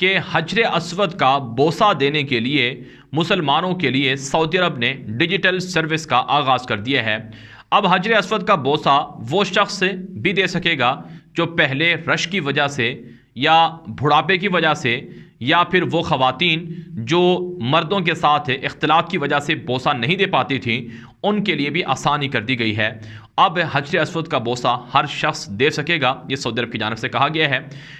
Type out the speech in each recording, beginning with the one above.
کہ حجر اسود کا بوسہ دینے کے لیے مسلمانوں کے لیے سعودی عرب نے ڈیجیٹل سروس کا آغاز کر دیا ہے۔ اب حجر اسود کا بوسہ وہ شخص بھی دے سکے گا جو پہلے رش کی وجہ سے یا بڑھاپے کی وجہ سے یا پھر وہ خواتین جو مردوں کے ساتھ اختلاط کی وجہ سے بوسہ نہیں دے پاتی تھیں، ان کے لیے بھی آسانی کر دی گئی ہے۔ اب حجر اسود کا بوسہ ہر شخص دے سکے گا، یہ سعودی عرب کی جانب سے کہا گیا ہے۔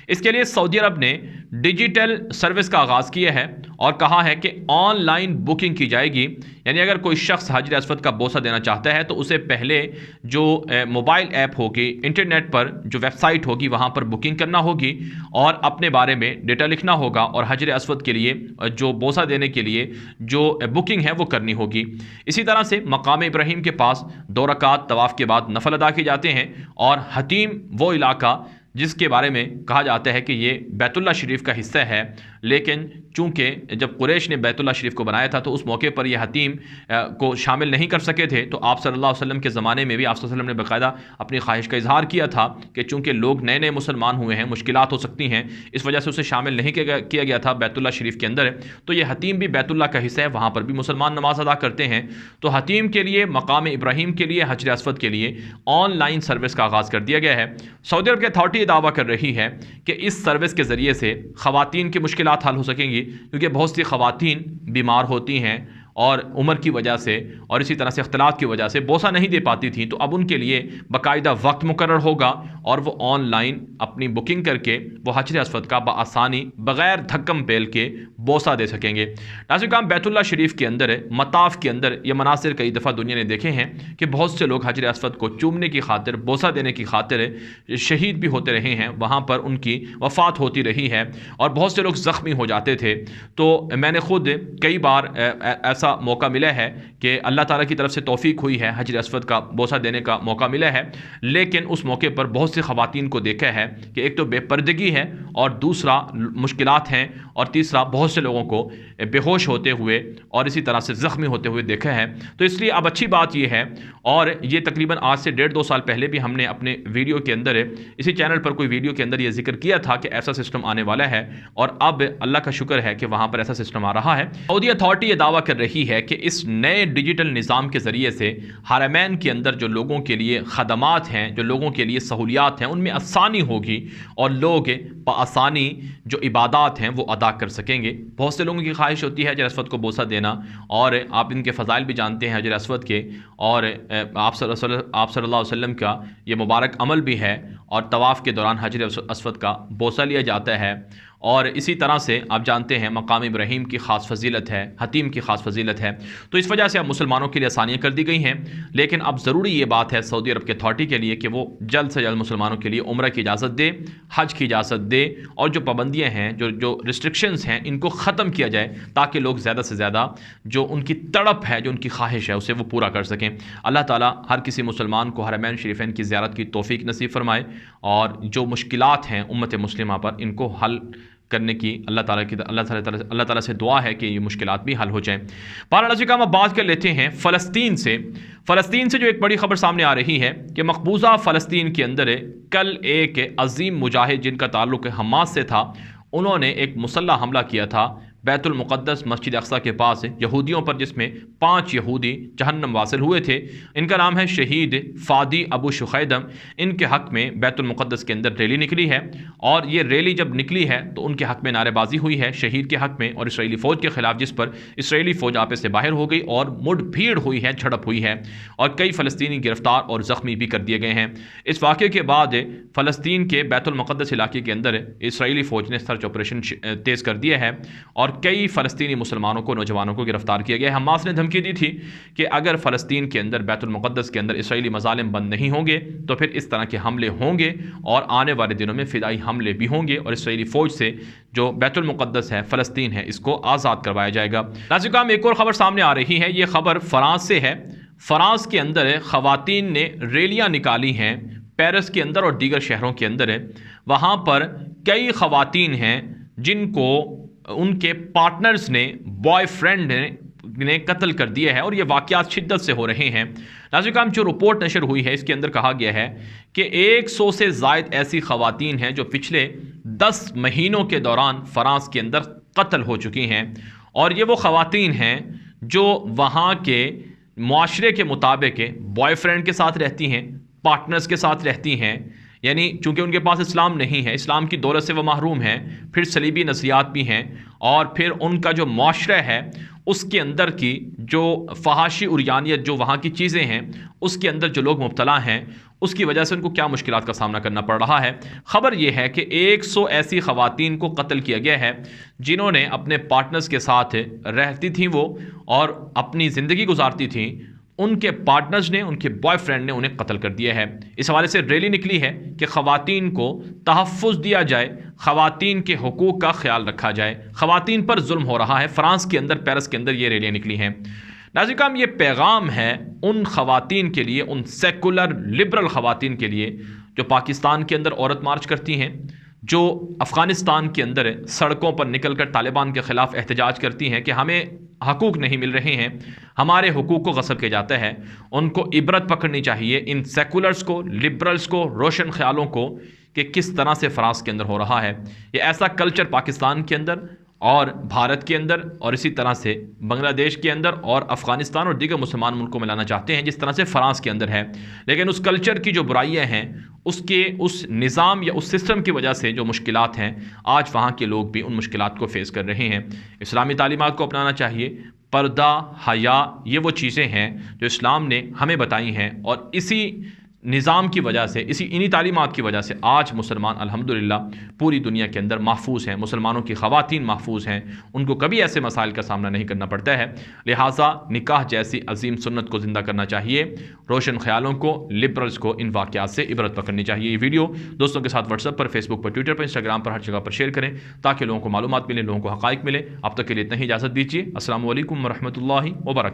اس کے لیے سعودی عرب نے ڈیجیٹل سروس کا آغاز کیا ہے اور کہا ہے کہ آن لائن بکنگ کی جائے گی، یعنی اگر کوئی شخص حجر اسود کا بوسہ دینا چاہتا ہے تو اسے پہلے جو موبائل ایپ ہوگی، انٹرنیٹ پر جو ویب سائٹ ہوگی وہاں پر بکنگ کرنا ہوگی اور اپنے بارے میں ڈیٹا لکھنا ہوگا اور حجر اسود کے لیے جو بوسہ دینے کے لیے جو بکنگ ہے وہ کرنی ہوگی۔ اسی طرح سے مقام ابراہیم کے پاس 2 رکعت طواف کے بعد نفل ادا کیے جاتے ہیں، اور حتیم وہ علاقہ جس کے بارے میں کہا جاتا ہے کہ یہ بیت اللہ شریف کا حصہ ہے، لیکن چونکہ جب قریش نے بیت اللہ شریف کو بنایا تھا تو اس موقع پر یہ حتیم کو شامل نہیں کر سکے تھے، تو آپ صلی اللہ علیہ وسلم کے زمانے میں بھی آپ صلی اللہ علیہ وسلم نے باقاعدہ اپنی خواہش کا اظہار کیا تھا کہ چونکہ لوگ نئے نئے مسلمان ہوئے ہیں، مشکلات ہو سکتی ہیں، اس وجہ سے اسے شامل نہیں کیا گیا تھا بیت اللہ شریف کے اندر، تو یہ حتیم بھی بیت اللہ کا حصہ ہے، وہاں پر بھی مسلمان نماز ادا کرتے ہیں۔ تو حتیم کے لیے، مقام ابراہیم کے لیے، حجر اسود کے لیے آن لائن سروس کا آغاز کر دیا گیا ہے۔ سعودی عرب کی اتھارٹی یہ دعویٰ کر رہی ہے کہ اس سروس کے ذریعے سے خواتین کی مشکلات حل ہو سکیں گی، کیونکہ بہت سی خواتین بیمار ہوتی ہیں اور عمر کی وجہ سے اور اسی طرح سے اختلاط کی وجہ سے بوسہ نہیں دے پاتی تھیں، تو اب ان کے لیے باقاعدہ وقت مقرر ہوگا اور وہ آن لائن اپنی بکنگ کر کے وہ حجر اسود کا بآسانی بغیر دھکم پیل کے بوسہ دے سکیں گے۔ ناظرین کرام، بیت اللہ شریف کے اندر مطاف کے اندر یہ مناظر کئی دفعہ دنیا نے دیکھے ہیں کہ بہت سے لوگ حجر اسود کو چومنے کی خاطر، بوسہ دینے کی خاطر شہید بھی ہوتے رہے ہیں، وہاں پر ان کی وفات ہوتی رہی ہے اور بہت سے لوگ زخمی ہو جاتے تھے۔ تو میں نے خود کئی بار ایسا موقع ملا ہے کہ اللہ تعالیٰ کی طرف سے توفیق ہوئی ہے، حجر اسود کا بوسہ دینے کا موقع ملا ہے، لیکن اس موقع پر بہت سی خواتین کو دیکھا ہے کہ ایک تو بے پردگی ہے اور دوسرا مشکلات ہیں اور تیسرا بہت سے لوگوں کو بے ہوش ہوتے ہوئے اور اسی طرح سے زخمی ہوتے ہوئے دیکھا ہے۔ تو اس لیے اب اچھی بات یہ ہے، اور یہ تقریباً آج سے 1.5-2 سال پہلے بھی ہم نے اپنے ویڈیو کے اندر، اسی چینل پر کوئی ویڈیو کے اندر یہ ذکر کیا تھا کہ ایسا سسٹم آنے والا ہے، اور اب اللہ کا شکر ہے کہ وہاں پر ایسا سسٹم آ رہا ہے۔ سعودی اتھارٹی یہ دعویٰ کر رہی ہے کہ اس نئے ڈیجیٹل نظام کے ذریعے سے حرمین کے اندر جو لوگوں کے لیے خدمات ہیں، جو لوگوں کے لیے سہولیات ہیں، ان میں آسانی ہوگی اور لوگ بآسانی جو عبادات ہیں وہ ادا کر سکیں گے۔ بہت سے لوگوں کی خواہش ہوتی ہے حجر اسود کو بوسہ دینا، اور آپ ان کے فضائل بھی جانتے ہیں حجر اسود کے، اور آپ صلی اللہ علیہ وسلم کا یہ مبارک عمل بھی ہے، اور طواف کے دوران حجر اسود کا بوسہ لیا جاتا ہے۔ اور اسی طرح سے آپ جانتے ہیں مقام ابراہیم کی خاص فضیلت ہے، حتیم کی خاص فضیلت ہے، تو اس وجہ سے اب مسلمانوں کے لیے آسانیاں کر دی گئی ہیں۔ لیکن اب ضروری یہ بات ہے سعودی عرب کے اتھارٹی کے لیے کہ وہ جلد سے جلد مسلمانوں کے لیے عمرہ کی اجازت دے، حج کی اجازت دے، اور جو پابندیاں ہیں، جو ریسٹرکشنز ہیں، ان کو ختم کیا جائے تاکہ لوگ زیادہ سے زیادہ جو ان کی تڑپ ہے، جو ان کی خواہش ہے، اسے وہ پورا کر سکیں۔ اللہ تعالیٰ ہر کسی مسلمان کو حرمین شریفین کی زیارت کی توفیق نصیب فرمائے، اور جو مشکلات ہیں امت مسلمہ پر ان کو حل کرنے کی اللہ تعالیٰ سے دعا ہے کہ یہ مشکلات بھی حل ہو جائیں۔ ناظرین ہم اب بات کر لیتے ہیں فلسطین سے جو ایک بڑی خبر سامنے آ رہی ہے کہ مقبوضہ فلسطین کے اندر کل ایک عظیم مجاہد جن کا تعلق حماس سے تھا، انہوں نے ایک مسلح حملہ کیا تھا بیت المقدس مسجد اقصیٰ کے پاس یہودیوں پر، جس میں 5 یہودی جہنم واصل ہوئے تھے۔ ان کا نام ہے شہید فادی ابو شخیدم۔ ان کے حق میں بیت المقدس کے اندر ریلی نکلی ہے، اور یہ ریلی جب نکلی ہے تو ان کے حق میں نعرے بازی ہوئی ہے، شہید کے حق میں اور اسرائیلی فوج کے خلاف، جس پر اسرائیلی فوج آپس سے باہر ہو گئی اور مڑ بھیڑ ہوئی ہے، جھڑپ ہوئی ہے، اور کئی فلسطینی گرفتار اور زخمی بھی کر دیے گئے ہیں۔ اس واقعے کے بعد فلسطین کے بیت المقدس علاقے کے اندر اسرائیلی فوج نے سرچ آپریشن تیز کر دیا ہے، اور کئی فلسطینی مسلمانوں کو، نوجوانوں کو گرفتار کیا گیا ہے۔ حماس نے دھمکی دی تھی کہ اگر فلسطین کے اندر، بیت المقدس کے اندر اسرائیلی مظالم بند نہیں ہوں گے تو پھر اس طرح کے حملے ہوں گے، اور آنے والے دنوں میں فدائی حملے بھی ہوں گے، اور اسرائیلی فوج سے جو بیت المقدس ہے، فلسطین ہے، اس کو آزاد کروایا جائے گا۔ ناظرین ایک اور خبر سامنے آ رہی ہے، یہ خبر فرانس سے ہے۔ فرانس کے اندر خواتین نے ریلیاں نکالی ہیں، پیرس کے اندر اور دیگر شہروں کے اندر۔ وہاں پر کئی خواتین ہیں جن کو ان کے پارٹنرز نے، بوائے فرینڈ نے نے قتل کر دیا ہے اور یہ واقعات شدت سے ہو رہے ہیں۔ ناظرین کرام، جو رپورٹ نشر ہوئی ہے اس کے اندر کہا گیا ہے کہ 100 سے زائد ایسی خواتین ہیں جو پچھلے 10 مہینوں کے دوران فرانس کے اندر قتل ہو چکی ہیں، اور یہ وہ خواتین ہیں جو وہاں کے معاشرے کے مطابق بوائے فرینڈ کے ساتھ رہتی ہیں، پارٹنرز کے ساتھ رہتی ہیں، یعنی چونکہ ان کے پاس اسلام نہیں ہے، اسلام کی دولت سے وہ محروم ہیں، پھر صلیبی نظریات بھی ہیں، اور پھر ان کا جو معاشرہ ہے اس کے اندر کی جو فحاشی عریانیت جو وہاں کی چیزیں ہیں اس کے اندر جو لوگ مبتلا ہیں، اس کی وجہ سے ان کو کیا مشکلات کا سامنا کرنا پڑ رہا ہے۔ خبر یہ ہے کہ 100 ایسی خواتین کو قتل کیا گیا ہے جنہوں نے اپنے پارٹنرز کے ساتھ رہتی تھیں وہ اور اپنی زندگی گزارتی تھیں، ان کے پارٹنرز نے، ان کے بوائے فرینڈ نے انہیں قتل کر دیا ہے۔ اس حوالے سے ریلی نکلی ہے کہ خواتین کو تحفظ دیا جائے، خواتین کے حقوق کا خیال رکھا جائے، خواتین پر ظلم ہو رہا ہے۔ فرانس کے اندر، پیرس کے اندر یہ ریلیاں نکلی ہیں۔ ناظرین کرام، یہ پیغام ہے ان خواتین کے لیے، ان سیکولر لبرل خواتین کے لیے جو پاکستان کے اندر عورت مارچ کرتی ہیں، جو افغانستان کے اندر سڑکوں پر نکل کر طالبان کے خلاف احتجاج کرتی ہیں کہ ہمیں حقوق نہیں مل رہے ہیں، ہمارے حقوق کو غصب کیا جاتا ہے۔ ان کو عبرت پکڑنی چاہیے، ان سیکولرز کو، لبرلز کو، روشن خیالوں کو، کہ کس طرح سے فرانس کے اندر ہو رہا ہے۔ یہ ایسا کلچر پاکستان کے اندر اور بھارت کے اندر اور اسی طرح سے بنگلہ دیش کے اندر اور افغانستان اور دیگر مسلمان ملکوں میں لانا چاہتے ہیں جس طرح سے فرانس کے اندر ہے، لیکن اس کلچر کی جو برائیاں ہیں، اس نظام یا اس سسٹم کی وجہ سے جو مشکلات ہیں، آج وہاں کے لوگ بھی ان مشکلات کو فیس کر رہے ہیں۔ اسلامی تعلیمات کو اپنانا چاہیے۔ پردہ، حیا، یہ وہ چیزیں ہیں جو اسلام نے ہمیں بتائی ہیں، اور اسی نظام کی وجہ سے، انہی تعلیمات کی وجہ سے آج مسلمان الحمدللہ پوری دنیا کے اندر محفوظ ہیں، مسلمانوں کی خواتین محفوظ ہیں، ان کو کبھی ایسے مسائل کا سامنا نہیں کرنا پڑتا ہے۔ لہٰذا نکاح جیسی عظیم سنت کو زندہ کرنا چاہیے، روشن خیالوں کو، لبرلز کو ان واقعات سے عبرت پکڑنی چاہیے۔ یہ ویڈیو دوستوں کے ساتھ واٹس ایپ پر، فیس بک پر، ٹویٹر پر، انسٹاگرام پر، ہر جگہ پر شیئر کریں تاکہ لوگوں کو معلومات ملے، لوگوں کو حقائق ملے۔ اب تک کے لیے اتنا ہی اجازت دیجیے۔ السلام علیکم ورحمۃ اللہ وبرکاتہ۔